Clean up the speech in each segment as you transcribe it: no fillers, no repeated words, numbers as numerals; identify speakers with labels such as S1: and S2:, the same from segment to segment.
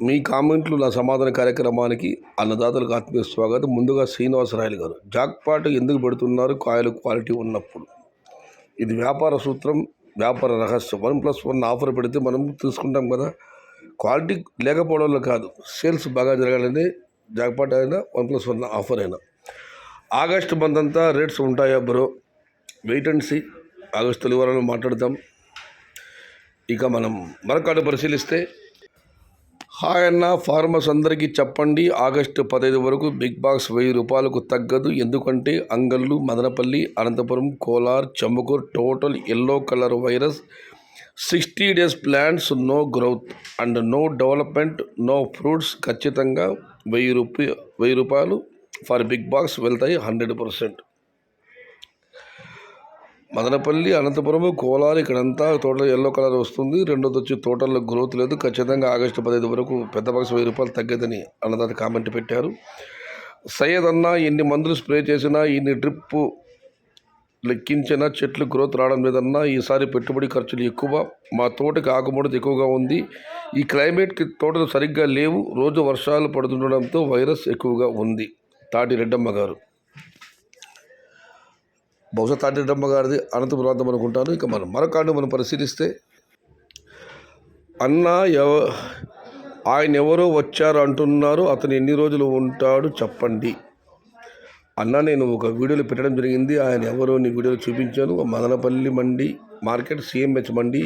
S1: మీ కామెంట్లు నా సమాధాన కార్యక్రమానికి అన్నదాతలకు ఆత్మీయ స్వాగతం. ముందుగా శ్రీనివాసరాయలు గారు, జాక్పాట్ ఎందుకు పెడుతున్నారు కాయలు క్వాలిటీ ఉన్నప్పుడు? ఇది వ్యాపార సూత్రం, వ్యాపార రహస్యం. 1+1 ఆఫర్ పెడితే మనం తీసుకుంటాం కదా. క్వాలిటీ లేకపోవడంలో కాదు, సేల్స్ బాగా జరగాలని జాక్పాట్ అయినా 1+1 ఆఫర్ అయినా. ఆగస్టు మంత్ అంతా రేట్స్ ఉంటాయా bro? Wait and see. August వివరాలు మాట్లాడదాం. ఇక మనం మరొకటి పరిశీలిస్తే, హాయ్ అన్న, ఫార్మర్స్ అందరికీ చెప్పండి, ఆగస్టు 15 వరకు బిగ్ బాక్స్ 1000 రూపాయలకు తగ్గదు. ఎందుకంటే Angallu, Madanapalli, Anantapuram, Kolar, Chembakur total yellow colour virus, 60 days plants, no growth and no development, no fruits. ఖచ్చితంగా 1000 రూపాయలు ఫర్ బిగ్ బాక్స్ వెళ్తాయి 100%. మదనపల్లి, అనంతపురం, కోలార్ ఇక్కడంతా టోటల్ ఎల్లో కలర్ వస్తుంది. రెండోది వచ్చి టోటల్లో గ్రోత్ లేదు. ఖచ్చితంగా ఆగస్టు 15 వరకు పెద్ద బాక్స్ 1000 రూపాయలు తగ్గదని అన్నదాత కామెంట్ పెట్టారు. సయ్యద్ అన్న, ఎన్ని మందులు స్ప్రే చేసినా, ఇన్ని డ్రిప్ లెక్కించినా చెట్లు గ్రోత్ రావడం లేదన్నా. ఈసారి పెట్టుబడి ఖర్చులు ఎక్కువ. మా తోటకి ఆకుముడత ఎక్కువగా ఉంది. ఈ క్లైమేట్కి తోటలు సరిగ్గా లేవు. రోజు వర్షాలు పడుతుండడంతో వైరస్ ఎక్కువగా ఉంది. తాటి రెడ్డమ్మ గారు, బహుశా తాటి రెడ్డమ్మ గారిది అనంతపురం ప్రాంతం అనుకుంటాను. ఇక మనం మరొకటి మనం పరిశీలిస్తే, అన్న ఆయన ఎవరో వచ్చారు అంటున్నారు, అతను ఎన్ని రోజులు ఉంటాడు చెప్పండి అన్న. నేను ఒక వీడియోలో పెట్టడం జరిగింది, ఆయన ఎవరో నీ వీడియోలో చూపించాను. మదనపల్లి మండి మార్కెట్, సిఎంహెచ్ మండి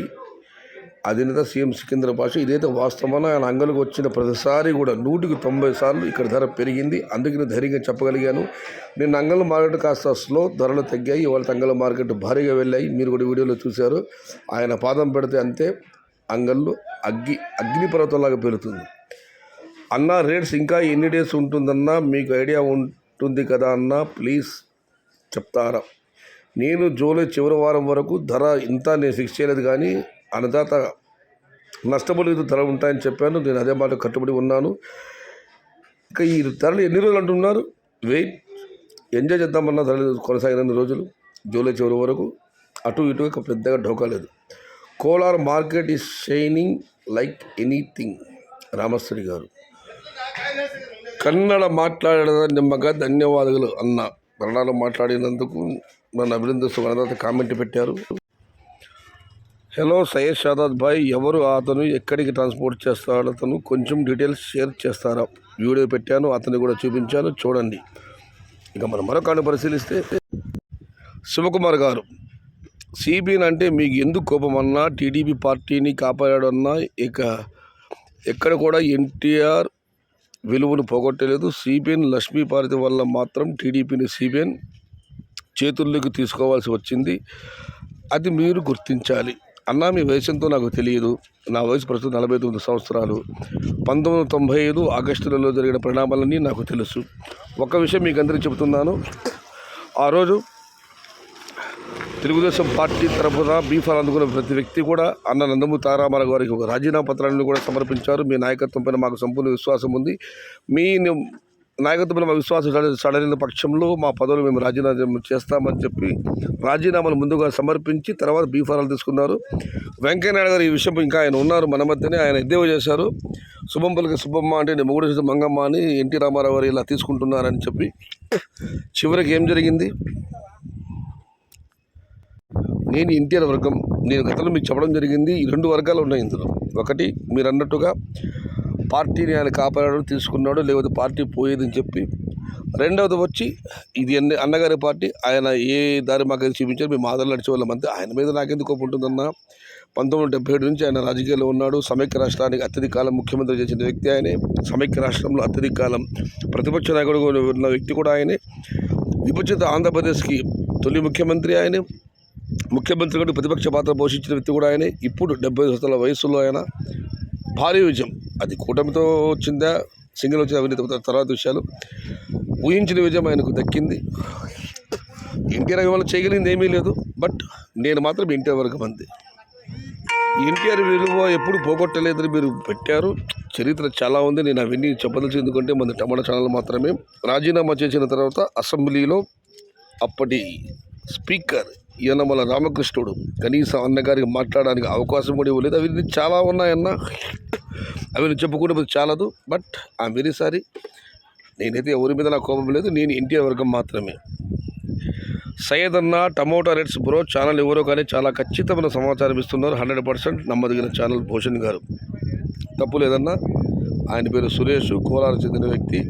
S1: అధినేత సీఎం సికింద్ర భాష. ఇదైతే వాస్తవమైన ఆయన అంగలకు వచ్చిన ప్రతిసారి కూడా 100కి 90 సార్లు ఇక్కడ ధర పెరిగింది. అందుకని ధైర్యంగా చెప్పగలిగాను. నేను అంగళ్ళ మార్కెట్ కాస్త స్లో, ధరలు తగ్గాయి. ఇవాళ అంగళ్ళ మార్కెట్ భారీగా వెళ్ళాయి. మీరు కూడా వీడియోలో చూశారు. ఆయన పాదం పెడితే అంతే అంగళ్ళు అగ్నిపర్వతంలాగా పెరుగుతుంది. అన్న, రేట్స్ ఇంకా ఎన్ని డేస్ ఉంటుందన్నా? మీకు ఐడియా ఉంటుంది కదా అన్న, ప్లీజ్ చెప్తారా? నేను జూలై చివరి వారం వరకు ధర ఇంత నేను ఫిక్స్ చేయలేదు, కానీ అన్నదాత నష్టపోలేదు, ధర ఉంటాయని చెప్పాను. నేను అదే మాట కట్టుబడి ఉన్నాను. ఇక ఈ ధరలు ఎన్ని రోజులు అంటున్నారు? వెయిట్, ఎంజాయ్ చేద్దామన్న ధరలు కొనసాగిన రోజులు జూలై చివరి వరకు. అటు ఇటు ఇక పెద్దగా ఢోకా లేదు. Kolar market is shining like anything. Ramasri garu, Kannada మాట్లాడేది నిమ్మగా ధన్యవాదాలు అన్న. కన్నడలో మాట్లాడినందుకు నన్ను అభినందిస్తూ అన్నదాత కామెంట్ పెట్టారు. హలో సయ్యద్ షాదాద్ భాయ్, ఎవరు అతను, ఎక్కడికి ట్రాన్స్పోర్ట్ చేస్తాడు అతను, కొంచెం డీటెయిల్స్ షేర్ చేస్తారా? వీడియో పెట్టాను, అతన్ని కూడా చూపించాను, చూడండి. ఇక మనం మరొకటి పరిశీలిస్తే, శివకుమార్ గారు, సిబిఎన్ అంటే మీకు ఎందుకు కోపం అన్నా? టీడీపీ పార్టీని కాపాడాడన్నా. ఇక ఎక్కడ కూడా ఎన్టీఆర్ విలువను పోగొట్టలేదు. సిబిఎన్ లక్ష్మీపార్వతి వల్ల మాత్రం టీడీపీని సిబిఎన్ చేతుల్లోకి తీసుకోవాల్సి వచ్చింది. అది మీరు గుర్తించాలి అన్నా. మీ వయసు ఎంతో నాకు తెలియదు. నా వయసు ప్రస్తుతం 49 సంవత్సరాలు. 1995 ఆగస్టు నెలలో జరిగిన పరిణామాలన్నీ నాకు తెలుసు. ఒక విషయం మీకు అందరికీ చెబుతున్నాను. ఆ రోజు తెలుగుదేశం పార్టీ తరఫున బీఫాల్ అందుకున్న ప్రతి వ్యక్తి కూడా అన్న నందమూరి తారకరామారావు గారికి ఒక రాజీనామా పత్రాలను కూడా సమర్పించారు. మీ నాయకత్వం పైన మాకు సంపూర్ణ విశ్వాసం ఉంది. మీ నాయకత్వంలో మా విశ్వాసం సడలిన పక్షంలో మా పదవులు మేము రాజీనామా చేస్తామని చెప్పి రాజీనామాలు ముందుగా సమర్పించి తర్వాత బీఫారాలు తీసుకున్నారు. వెంకయ్యనాయుడు గారు ఈ విషయం ఇంకా ఆయన ఉన్నారు మన మధ్యనే, ఆయన ఎద్దేవా చేశారు. శుభం పలికి శుభమ్మ అంటే నేను మొగుడు మంగమ్మ అని ఎన్టీ రామారావు గారు ఇలా తీసుకుంటున్నారని చెప్పి. చివరికి ఏం జరిగింది? నేను ఎన్టీఆర్ వర్గం. నేను గతంలో మీకు చెప్పడం జరిగింది. ఈ 2 వర్గాలు ఉన్నాయి ఇందులో. ఒకటి మీరు అన్నట్టుగా పార్టీని ఆయన కాపాడాడు, తీసుకున్నాడు, లేకపోతే పార్టీ పోయేదని చెప్పి. రెండవది వచ్చి ఇది అన్నగారి పార్టీ, ఆయన ఏ దారి మాకైతే చూపించారు, మేము ఆదరణ నడిచే వాళ్ళం అంతే. ఆయన మీద నాకెందుకు కోపం ఉంటుందన్న? 1977 నుంచి ఆయన రాజకీయాల్లో ఉన్నాడు. సమైక్య రాష్ట్రానికి అత్యధిక కాలం ముఖ్యమంత్రి చేసిన వ్యక్తి ఆయనే. సమైక్య రాష్ట్రంలో అత్యధిక కాలం ప్రతిపక్ష నాయకుడు ఉన్న వ్యక్తి కూడా ఆయనే. విభజిత ఆంధ్రప్రదేశ్కి తొలి ముఖ్యమంత్రి ఆయనే. ముఖ్యమంత్రి కూడా ప్రతిపక్ష పాత్ర పోషించిన వ్యక్తి కూడా ఆయనే. ఇప్పుడు 70 సంవత్సరాల వయసులో ఆయన భారీ విజయం. అది కూటమితో వచ్చిందా, సింగిల్ వచ్చిన అవినీతి తర్వాత విషయాలు, ఊహించిన విజయం ఆయనకు దక్కింది. ఎన్టీఆర్ వల్ల చేయగలిగింది ఏమీ లేదు. బట్ నేను మాత్రం ఎన్టీఆర్ వర్గం అంది. ఎన్టీఆర్ విలువ ఎప్పుడు పోగొట్టలేదని మీరు పెట్టారు. చరిత్ర చాలా ఉంది, నేను అవన్నీ చెప్పదలుచు. ఎందుకంటే మన టమాటా ఛానల్ మాత్రమే. రాజీనామా చేసిన తర్వాత అసెంబ్లీలో అప్పటి స్పీకర్ యనమల రామకృష్ణుడు కనీసం అన్నగారికి మాట్లాడడానికి అవకాశం కూడా ఇవ్వలేదు. అవి చాలా ఉన్నాయన్న, అవి చెప్పుకుంటే చాలదు. But I'm very sorry. నేనైతే ఎవరి మీద నాకు కోపం లేదు. నేను ఎన్టీఆర్ వర్గం మాత్రమే. సయ్యద్ అన్న టమోటా రేట్స్ బ్రో ఛానల్ ఎవరో కానీ చాలా ఖచ్చితమైన సమాచారం ఇస్తున్నారు. 100% నమ్మదగిన ఛానల్ భూషణ్ గారు. తప్పు లేదన్నా. ఆయన పేరు సురేష్, కోలారు చెందిన వ్యక్తి.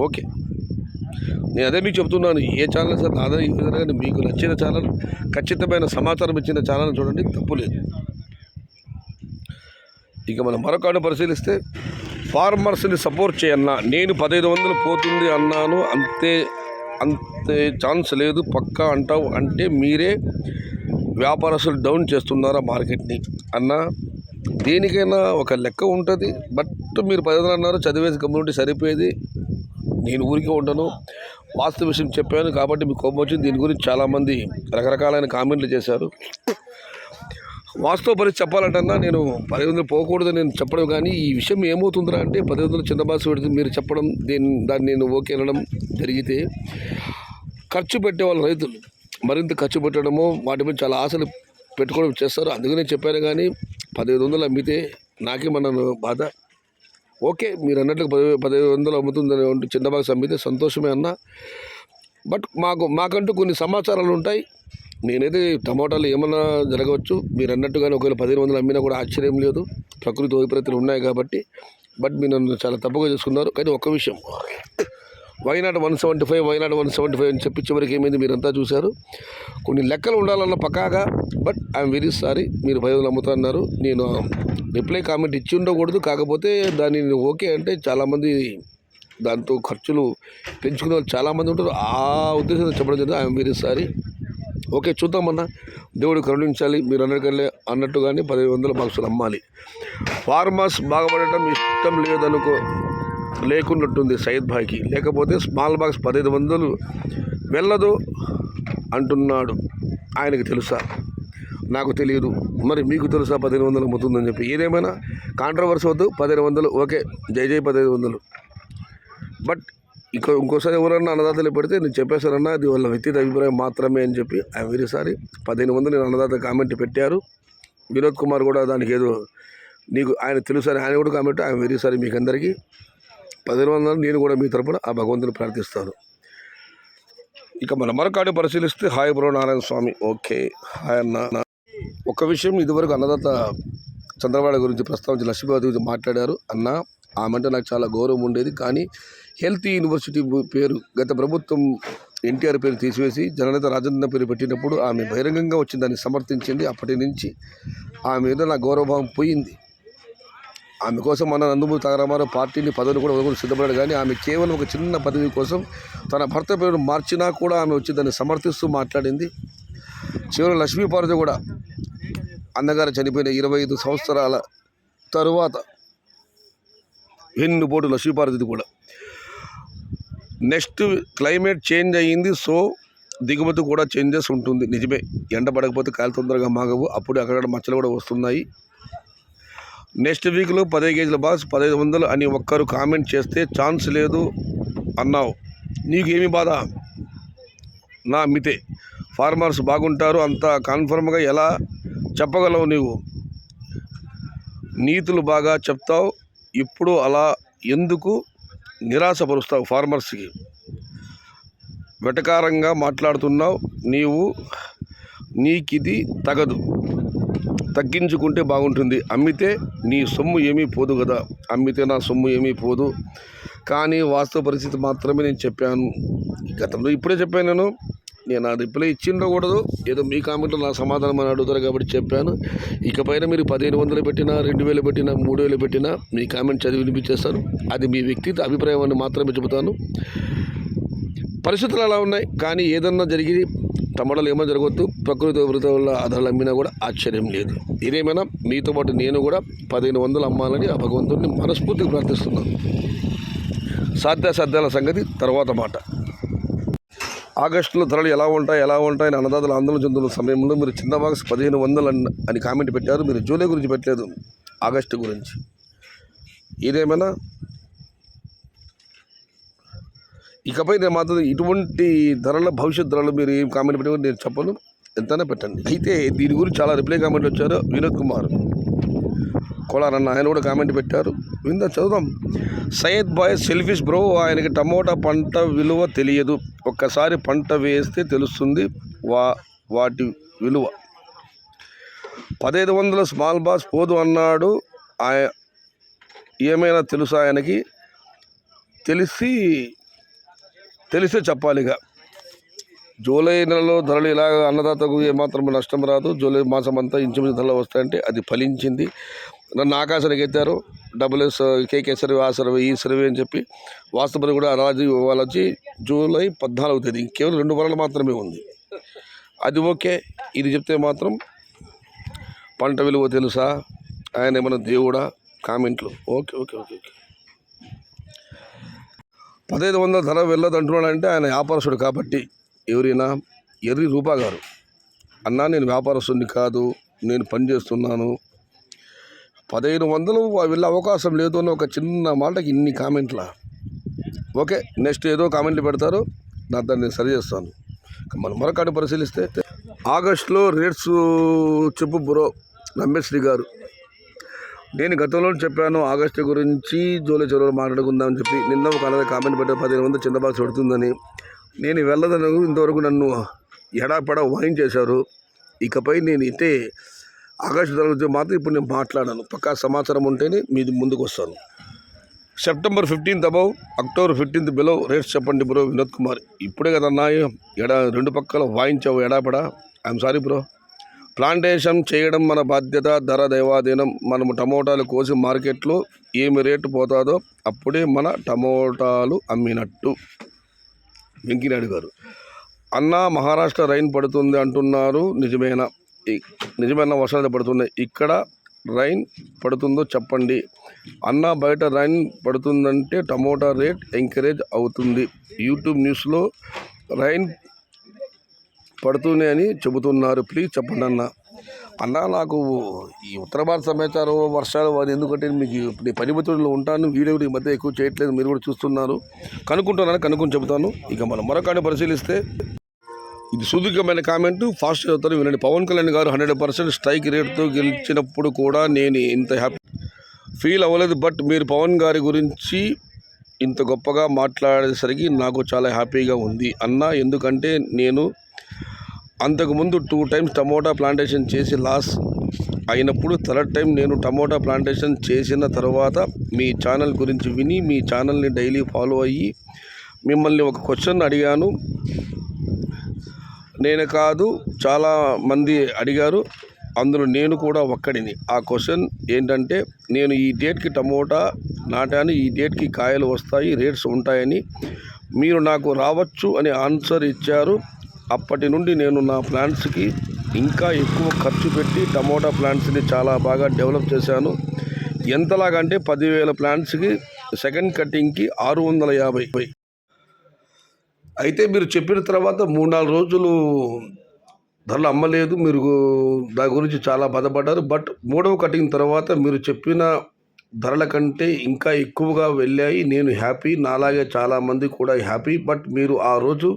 S1: ఓకే, నేను అదే మీకు చెప్తున్నాను. ఏ ఛానల్ సార్ అదే కానీ మీకు నచ్చిన ఛానల్, ఖచ్చితమైన సమాచారం ఇచ్చిన ఛానల్ చూడండి, తప్పు లేదు. ఇక మనం మరొకటి పరిశీలిస్తే, ఫార్మర్స్ని సపోర్ట్ చేయన్నా. నేను 1500 పోతుంది అన్నాను, అంతే ఛాన్స్ లేదు పక్కా అంటావు అంటే మీరే వ్యాపారస్తులు డౌన్ చేస్తున్నారా మార్కెట్ని అన్న. దేనికైనా ఒక లెక్క ఉంటుంది. బట్ మీరు 1500 అన్నారు, చదివేసి కమ్యూనిటీ సరిపోయేది. నేను ఊరికే ఉండను, వాస్తవ విషయం చెప్పాను కాబట్టి మీకు కోపం వచ్చింది. దీని గురించి చాలామంది రకరకాలైన కామెంట్లు చేశారు. వాస్తవ పరిస్థితి చెప్పాలంటన్నా నేను 1500 పోకూడదు నేను చెప్పడం, కానీ ఈ విషయం ఏమవుతుందిరా అంటే 1500 చిన్న బాక్స్ పెడితే మీరు చెప్పడం, దాన్ని నేను ఓకే అనడం జరిగితే ఖర్చు పెట్టేవాళ్ళు రైతులు మరింత ఖర్చు పెట్టడము, వాటి మీద చాలా ఆశలు పెట్టుకోవడం చేస్తారు. అందుకనే చెప్పాను. కానీ 1500 అమ్మితే నాకే మన బాధ. ఓకే, మీరు అన్నట్లుగా 1500 అమ్ముతుందని చిన్న బాక్స్ అమ్మితే సంతోషమే అన్న. బట్ మాకంటూ కొన్ని సమాచారాలు ఉంటాయి. నేనైతే టమాటాలు ఏమన్నా జరగవచ్చు, మీరు అన్నట్టుగానే ఒకవేళ 1500 అమ్మినా కూడా ఆశ్చర్యం లేదు. ప్రకృతి వైపరీత్యాలు ఉన్నాయి కాబట్టి. బట్ మీరు నన్ను చాలా తప్పుగా చేసుకున్నారు. కానీ ఒక్క విషయం, వైనాట్ 175 వైనాట్ 175 అని చెప్పి చివరికి ఏమైంది మీరంతా చూశారు. కొన్ని లెక్కలు ఉండాలన్న పక్కాగా. బట్ ఐఎమ్ వెరీ సారీ, మీరు 1500 అమ్ముతున్నారు. నేను రిప్లై కామెంట్ ఇచ్చి ఉండకూడదు. కాకపోతే దాన్ని ఓకే అంటే చాలామంది దాంతో ఖర్చులు పెంచుకునే వాళ్ళు చాలామంది ఉంటారు. ఆ ఉద్దేశంతో చెప్పడం జరిగింది. I'm very sorry. ఓకే, చూద్దామన్నా, దేవుడు కరుణించాలి. మీరు అన్నట్టుగానే 1500 బాక్సులు అమ్మాలి. ఫార్మర్స్ బాగుపడటం ఇష్టం లేకున్నట్టుంది సయ్యద్ భాయ్కి. లేకపోతే స్మాల్ బాక్స్ 1500 వెళ్ళదు అంటున్నాడు. ఆయనకి తెలుసా? నాకు తెలియదు. మరి మీకు తెలుసా 1500 అమ్ముతుందని చెప్పి? ఏదేమైనా కాంట్రవర్సీ వద్దు. 1500 ఓకే, జై 1500. బట్ ఇంకోసారి ఎవరన్నా అన్నదాతలు పెడితే నేను చెప్పేశానన్నా, అది వాళ్ళ వ్యక్తిగత అభిప్రాయం మాత్రమే అని చెప్పి. I'm very sorry. 1500 నేను అన్నదాత కామెంట్ పెట్టారు. వినోద్ కుమార్ కూడా దానికి ఏదో నీకు ఆయన తెలుసు అని ఆయన కూడా కామెంట్. ఐఎమ్ వెరీ సారీ మీకు అందరికీ. 1500 నేను కూడా మీ తరపున ఆ భగవంతుని ప్రార్థిస్తాను. ఇక మన మరొకటి పరిశీలిస్తే, హాయ్ బ్రో నారాయణ స్వామి. ఓకే, హాయ్ అన్న. ఒక విషయం, ఇదివరకు అన్నదాత చంద్రబాబు గురించి ప్రస్తావించి లక్ష్మీబాబు గురించి మాట్లాడారు అన్న. ఆమెంటే నాకు చాలా గౌరవం ఉండేది. కానీ హెల్త్ యూనివర్సిటీ పేరు గత ప్రభుత్వం ఎన్టీఆర్ పేరు తీసివేసి జననేత రాజేంద్ర పేరు పెట్టినప్పుడు ఆమె బహిరంగంగా వచ్చి దాన్ని సమర్థించింది. అప్పటి నుంచి ఆమె మీద నా గౌరవభావం పోయింది. ఆమె కోసం మన నందమూరి తారకరామారావు పార్టీని పదవిని కూడా వదులుకొని సిద్ధపడ్డాడు. కానీ ఆమె కేవలం ఒక చిన్న పదవి కోసం తన భర్త పేరును మార్చినా కూడా ఆమె వచ్చి దాన్ని సమర్థిస్తూ మాట్లాడింది. చివరి లక్ష్మీపార్వతి కూడా అన్నగారు చనిపోయిన 25 సంవత్సరాల తరువాత వెన్నుపోటు లక్ష్మీపార్వతి కూడా. నెక్స్ట్ క్లైమేట్ చేంజ్ అయ్యింది, సో దిగుమతి కూడా చేంజెస్ ఉంటుంది. నిజమే, ఎండ పడకపోతే కాయలు తొందరగా మాగవు. అప్పుడు అక్కడ మచ్చలు కూడా వస్తున్నాయి. నెక్స్ట్ వీక్లో 15 కేజీల బాక్స్ 1500 అని ఒక్కరు కామెంట్ చేస్తే ఛాన్స్ లేదు అన్నావు. నీకేమి బాధ? నా అమ్మితే ఫార్మర్స్ బాగుంటారు అంత కన్ఫర్మ్గా ఎలా చెప్పగలవు? నీవు నీతులు బాగా చెప్తావు. ఇప్పుడు అలా ఎందుకు నిరాశపరుస్తావు? ఫార్మర్స్కి వెటకారంగా మాట్లాడుతున్నావు. నీకిది తగదు, తగ్గించుకుంటే బాగుంటుంది. అమ్మితే నీ సొమ్ము ఏమీ పోదు కదా. అమ్మితే నా సొమ్ము ఏమీ పోదు. కానీ వాస్తవ పరిస్థితి మాత్రమే నేను చెప్పాను. గతంలో ఇప్పుడే చెప్పాను. నేను ఆ రిప్లై ఇచ్చి ఉండకూడదు. ఏదో మీ కామెంట్లో నా సమాధానం అని అడుగుతారు కాబట్టి చెప్పాను. ఇకపైన మీరు 1500 పెట్టినా, 2000 పెట్టినా, 3000 పెట్టినా మీ కామెంట్ చదివి వినిపించేస్తాను. అది మీ వ్యక్తిగత అభిప్రాయం అని మాత్రమే చెబుతాను. పరిస్థితులు అలా ఉన్నాయి. కానీ ఏదన్నా జరిగి టమాటాలు ఏమైనా జరగవచ్చు. ప్రకృతి వృత్తి వల్ల ఆధారాలు అమ్మినా కూడా ఆశ్చర్యం లేదు. ఇదేమైనా మీతో పాటు నేను కూడా 1500 అమ్మాలని ఆ భగవంతుడిని మనస్ఫూర్తిగా ప్రార్థిస్తున్నాను. సాధ్యాసాధ్యాల సంగతి తర్వాత మాట. ఆగస్టులో ధరలు ఎలా ఉంటాయని అన్నదాతలు ఆందోళన చెందుతున్న సమయంలో మీరు చిన్న బాక్స్ 1500 అని కామెంట్ పెట్టారు. మీరు జూలై గురించి పెట్టలేదు, ఆగస్టు గురించి. ఇదేమైనా ఇకపై నేను మాత్రం ఇటువంటి ధరల భవిష్యత్ ధరలు మీరు ఏం కామెంట్ పెట్టారో నేను చెప్పను, ఎంతైనా పెట్టండి. అయితే దీని గురించి చాలా రిప్లై కామెంట్లు వచ్చారు. వినోద్ కుమార్ కోలారన్న ఆయన కూడా కామెంట్ పెట్టారు, విందా చదువుదాం. సయ్యద్ బాయ్ సెల్ఫిష్ బ్రో, ఆయనకి టమోటా పంట విలువ తెలియదు, ఒక్కసారి పంట వేస్తే తెలుస్తుంది వాటి విలువ. 1500 స్మాల్ బాస్ పోదు అన్నాడు, ఏమైనా తెలుసా ఆయనకి? తెలిస్తే చెప్పాలిగా. జూలై నెలలో ధరలు ఇలా అన్నదాతకు ఏమాత్రం నష్టం రాదు. జూలై మాసం అంతా ఇంచుమించు ధరలు వస్తాయంటే అది ఫలించింది. నన్ను ఆకాశానికి ఎత్తారు. డబ్ల్యూఎస్ కేకే సర్వే, ఆ సర్వే, ఈ సర్వే అని చెప్పి. వాస్తవం కూడా రాజు వాళ్ళు వచ్చి జూలై 14వ తేదీ, కేవలం 2 వారాలు మాత్రమే ఉంది. అది ఓకే. ఇది చెప్తే మాత్రం పంట విలువ తెలుసా, ఆయన ఏమైనా దేవుడా? కామెంట్లు ఓకే ఓకే ఓకే ఓకే. 1500 ధర వెళ్ళదు అంటున్నాడంటే ఆయన వ్యాపారస్తుడు కాబట్టి. ఎవరైనా ఎర్రి రూపా గారు, అన్నా నేను వ్యాపారస్తుడిని కాదు, నేను పని చేస్తున్నాను, 1500 వెళ్ళే అవకాశం లేదు అని ఒక చిన్న మాటకి ఇన్ని కామెంట్ల. ఓకే, నెక్స్ట్ ఏదో కామెంట్లు పెడతారు, దాన్ని సరి చేస్తాను. మనం మరొకటి పరిశీలిస్తే ఆగస్టులో రేట్స్ చెప్పు బ్రో రమేశ్రీ గారు. నేను గతంలో చెప్పాను ఆగస్టు గురించి, జూలై చివరిలో మాట్లాడుకుందామని చెప్పి. నిన్న ఒక అలాగే కామెంట్ పెట్టారు 1500 చిన్న బాక్స్ పడుతుందని. నేను వెళ్ళదని ఇంతవరకు నన్ను ఎడాపెడా వాయించేశారు. ఇకపై నేను అయితే ఆగస్టు ధర గురించి మాత్రం ఇప్పుడు నేను మాట్లాడాను. పక్కా సమాచారం ఉంటేనే మీది ముందుకు వస్తాను. September 15th above, October 15th below rates చెప్పండి బ్రో. వినోద్ కుమార్, ఇప్పుడే కదా అన్నాయి రెండు పక్కల వాయించావు ఎడాపెడా. I'm sorry bro. ప్లాంటేషన్ చేయడం మన బాధ్యత, ధర దైవాధీనం. మనము టమోటాలు కోసి మార్కెట్లో ఏమి రేటు పోతాదో అప్పుడే మన టమోటాలు అమ్మినట్టు. వెంకయ్యనాయుడు గారు, అన్నా మహారాష్ట్ర రైన్ పడుతుంది అంటున్నారు, నిజమైన వర్షాలు పడుతున్నాయి. ఇక్కడ రైన్ పడుతుందో చెప్పండి అన్నా. బయట రైన్ పడుతుందంటే టమోటా రేట్ ఎంకరేజ్ అవుతుంది. యూట్యూబ్ న్యూస్లో రైన్ పడుతూనే అని చెబుతున్నారు, ప్లీజ్ చెప్పండి అన్నా. నాకు ఈ ఉత్తర భారత సమాచారం వర్షాలు వారు ఎందుకంటే మీకు నేను పనిమితుల్లో ఉంటాను. వీడియో ఈ మధ్య ఎక్కువ చేయట్లేదు, మీరు కూడా చూస్తున్నారు. కనుక్కొని చెబుతాను. ఇక మనం మరొకటి పరిశీలిస్తే ఇది సుదీర్ఘమైన కామెంట్, ఫాస్ట్ చదువుతాను వినండి. పవన్ కళ్యాణ్ గారు 100% స్ట్రైక్ రేట్తో గెలిచినప్పుడు కూడా నేను ఇంత హ్యాపీ ఫీల్ అవ్వలేదు. బట్ మీరు పవన్ గారి గురించి ఇంత గొప్పగా మాట్లాడేసరికి నాకు చాలా హ్యాపీగా ఉంది అన్నా. ఎందుకంటే నేను అంతకుముందు 2 times టమోటా ప్లాంటేషన్ చేసి లాస్ అయినప్పుడు, థర్డ్ టైం నేను టమోటా ప్లాంటేషన్ చేసిన తర్వాత మీ ఛానల్ గురించి విని మీ ఛానల్ని డైలీ ఫాలో అయ్యి మిమ్మల్ని ఒక క్వశ్చన్ అడిగాను. నేను కాదు చాలా మంది అడిగారు, అందులో నేను కూడా ఒక్కడిని. ఆ క్వశ్చన్ ఏంటంటే, నేను ఈ డేట్కి టమోటా నాటాను, ఈ డేట్కి కాయలు వస్తాయి, రేట్స్ ఉంటాయని మీరు నాకు రావచ్చు అని ఆన్సర్ ఇచ్చారు. అప్పటి నుండి నేను నా ప్లాంట్స్కి ఇంకా ఎక్కువ ఖర్చు పెట్టి టమోటా ప్లాంట్స్ని చాలా బాగా డెవలప్ చేశాను. ఎంతలాగంటే 10,000 ప్లాంట్స్కి సెకండ్ కటింగ్కి 650. అయితే మీరు చెప్పిన తర్వాత 3-4 రోజులు ధరలు అమ్మలేదు, మీరు దాని గురించి చాలా బాధపడ్డారు. బట్ 3వ కటింగ్ తర్వాత మీరు చెప్పిన ధరల కంటే ఇంకా ఎక్కువగా వెళ్ళాయి. నేను హ్యాపీ, నాలాగే చాలామంది కూడా హ్యాపీ. బట్ మీరు ఆ రోజు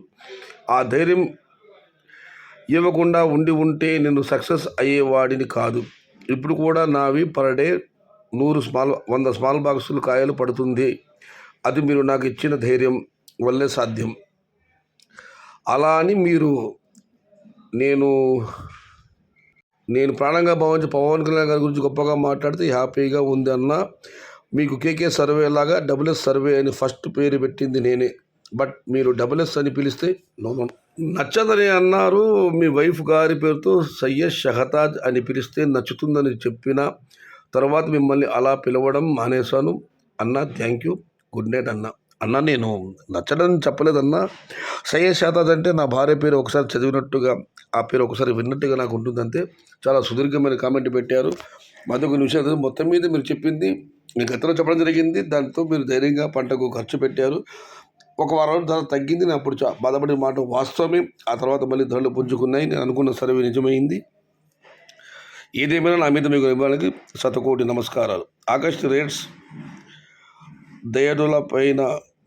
S1: ఆ ధైర్యం ఇవ్వకుండా ఉంటే నేను సక్సెస్ అయ్యేవాడిని కాదు. ఇప్పుడు కూడా నావి పర్ డే 100 స్మాల్ బాక్సులు కాయలు పడుతుంది. అది మీరు నాకు ఇచ్చిన ధైర్యం వల్లే సాధ్యం. అలా అని మీరు నేను ప్రాణంగా భావించి పవన్ కళ్యాణ్ గారి గురించి గొప్పగా మాట్లాడితే హ్యాపీగా ఉంది అన్న. మీకు కేకే సర్వే లాగా డబ్ల్యూఎస్ సర్వే అని ఫస్ట్ పేరు పెట్టింది నేనే. బట్ మీరు డబ్ల్యూఎస్ అని పిలిస్తే నచ్చదని అన్నారు. మీ వైఫ్ గారి పేరుతో సయ్యద్ షహతాజ్ అని పిలిస్తే నచ్చుతుందని చెప్పిన తర్వాత మిమ్మల్ని అలా పిలవడం మానేశాను అన్న. థ్యాంక్ యూ, గుడ్ నైట్ అన్న. నేను నచ్చడం చెప్పలేదన్నా. సయ్యద్ షహతాజ్ అంటే నా భార్య పేరు ఒకసారి చదివినట్టుగా, ఆ పేరు ఒకసారి విన్నట్టుగా నాకు ఉంటుందంతే. చాలా సుదీర్ఘమైన కామెంట్ పెట్టారు. మరొక నిమిషం, మొత్తం మీద మీరు చెప్పింది మీ గతంలో చెప్పడం జరిగింది. దాంతో మీరు ధైర్యంగా పంటకు ఖర్చు పెట్టారు. ఒక వారం ధర తగ్గింది. నేను అప్పుడు బాధపడిన మాట వాస్తవమే. ఆ తర్వాత మళ్ళీ ధరలు పుంజుకున్నాయి. నేను అనుకున్న సర్వే నిజమైంది. ఏదేమైనా నా మీద మీకు ఇవ్వడానికి 100 కోటి నమస్కారాలు. ఆగస్టు రేట్స్ దయడుల పైన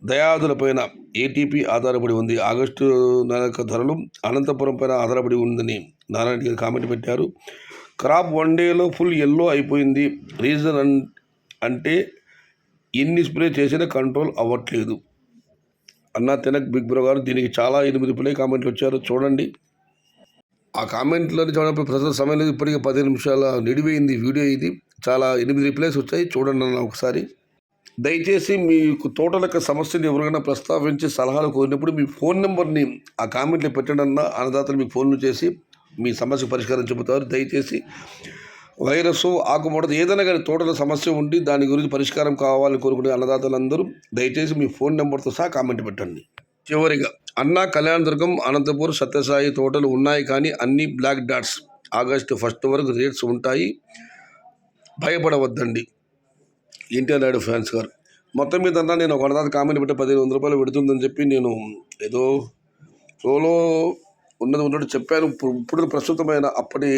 S1: దయాదులపైన ఏటీపీ ఆధారపడి ఉంది. ఆగస్టు నెల ధరలు అనంతపురం పైన ఆధారపడి ఉందని నారాయణ గారు కామెంట్ పెట్టారు. క్రాప్ 1 డేలో ఫుల్ ఎల్లో అయిపోయింది. రీజన్ అంటే ఎన్ని స్ప్రే చేసినా కంట్రోల్ అవ్వట్లేదు అన్న తినక్ బిగ్ బ్రో గారు. దీనికి చాలా 8 ప్లే కామెంట్లు వచ్చారు చూడండి. ఆ కామెంట్లను చూడడానికి ప్రస్తుత సమయం లేదు. ఇప్పటికే 10 నిమిషాల నిడిపోయింది వీడియో. ఇది చాలా 8 రిప్లైస్ వచ్చాయి చూడండి అన్న ఒకసారి. దయచేసి మీకు తోటల యొక్క సమస్యను ఎవరికైనా ప్రస్తావించి సలహాలు కోరినప్పుడు మీ ఫోన్ నెంబర్ని ఆ కామెంట్లో పెట్టండి అన్న. అన్నదాతలు మీకు ఫోన్లు చేసి మీ సమస్య పరిష్కారం చెబుతారు. దయచేసి వైరస్ ఆకుముడత ఏదైనా కానీ తోటల సమస్య ఉండి దాని గురించి పరిష్కారం కావాలని కోరుకునే అన్నదాతలందరూ దయచేసి మీ ఫోన్ నెంబర్తో సహా కామెంట్ పెట్టండి. చివరిగా అన్న కళ్యాణదుర్గం, అనంతపూర్, సత్యసాయి తోటలు ఉన్నాయి కానీ అన్ని బ్లాక్ డాట్స్. ఆగస్టు 1 వరకు రేట్స్ ఉంటాయి, భయపడవద్దండి. ఎన్టీఆర్ నాయుడు ఫ్యాన్స్ గారు. మొత్తం మీద అన్నా నేను ఒక అన్నదాత కామెంట్ పెట్టి 1500 రూపాయలు పెడుతుందని చెప్పి నేను ఏదో ఫ్లోలో ఉన్నట్టు చెప్పాను. ఇప్పుడు ప్రస్తుతమైన అప్పటి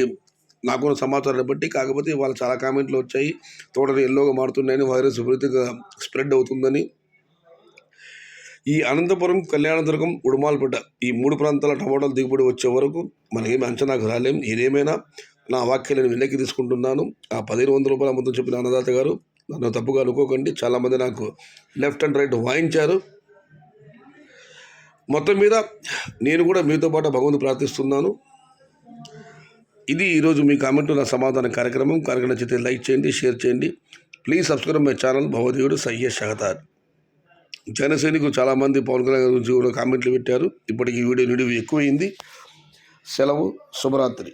S1: నాకు సమాచారాన్ని బట్టి. కాకపోతే ఇవాళ చాలా కామెంట్లు వచ్చాయి, తోటలు ఎల్లోగా మారుతున్నాయని, వైరస్ విపరీతంగా స్ప్రెడ్ అవుతుందని. ఈ అనంతపురం, కళ్యాణదుర్గం, ఉడుమాలపేట ఈ 3 ప్రాంతాల టమాటాలు దిగుబడి వచ్చే వరకు మనకేమి అంచనాకు రాలేం. ఏదేమైనా నా వాక్యాలు నేను వెనక్కి తీసుకుంటున్నాను. ఆ 1500 రూపాయలు అమ్మతం చెప్పిన అన్నదాత గారు నన్ను తప్పుగా అనుకోకండి. చాలామంది నాకు లెఫ్ట్ అండ్ రైట్ వాయించారు. మొత్తం మీద నేను కూడా మీతో పాటు భగవంతుని ప్రార్థిస్తున్నాను. ఇది ఈరోజు మీ కామెంట్ నా సమాధాన కార్యక్రమం. నచ్చితే లైక్ చేయండి, షేర్ చేయండి. ప్లీజ్ సబ్స్క్రైబ్ మై ఛానల్ భవదేవుడు సయ్యద్ షహతార్. జన సైనికులు చాలామంది పవన్ కళ్యాణ్ గురించి కూడా కామెంట్లు పెట్టారు. ఇప్పటికి ఈ వీడియో నిడివి ఎక్కువైంది. సెలవు, శుభరాత్రి.